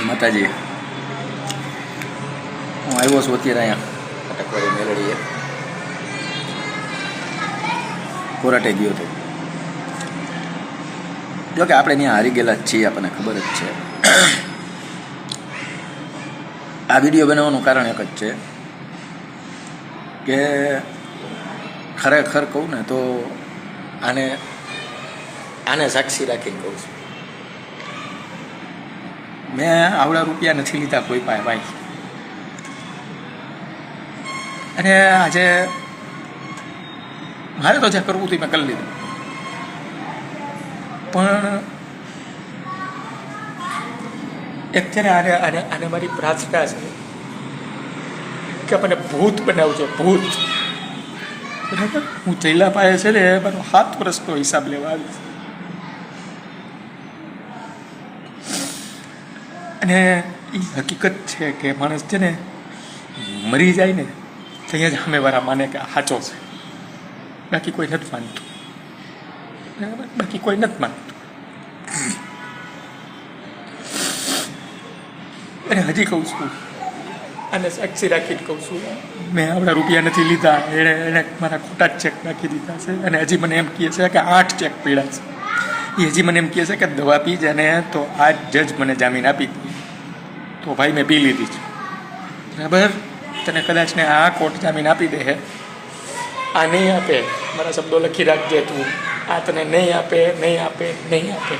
માતાજી, હું આવ્યો છું અત્યારે અહીંયા અટકવાળી મેલડીએ. કોરાટે ગયો હતો. જો કે આપણે ત્યાં હારી ગયેલા જ છીએ, આપણને ખબર જ છે. આ વિડીયો બનાવવાનું કારણ એક જ છે કે ખરેખર કહું ને તો આને સાક્ષી રાખીને કહું છું, મેં આવડા રૂપિયા નથી લીધા કોઈ પાસે ભાઈ. અને આજે મારે તો જે કરવું હતું મેં કરી લીધું, પણ એક છે ને આને મારી પ્રાર્થના છે કે મને ભૂત બનાવજો, ભૂત. બરાબર, હું ચૈલા પાસે છે ને મારો 7 વર્ષનો હિસાબ લેવા આવીશ. અને એ હકીકત છે કે માણસ છે ને મરી જાય ને ત્યાં જ સામેવાળા માને કે આ સાચો છે, બાકી કોઈ નથી માનતું. બરાબર, બાકી કોઈ નથી માનતું. અને હજી કહું છું, અને સાક્ષી રાખીને કહું છું, મેં આવડા રૂપિયા નથી લીધા, એણે મારા ખોટા ચેક નાખી દીધા છે. અને હજી મને એમ કહે છે કે 8 ચેક પીડા છે. એ હજી મને એમ કહે છે કે દવા પી જાય ને તો આ જજ મને જામીન આપી દે. તો ભાઈ મેં પી લીધી છે. બરાબર, તને કદાચ ને આ કોર્ટ જામીન આપી દે, આ નહીં આપે, મારા શબ્દો લખી રાખજે તું, આ તને નહીં આપે, નહીં આપે, નહીં આપે.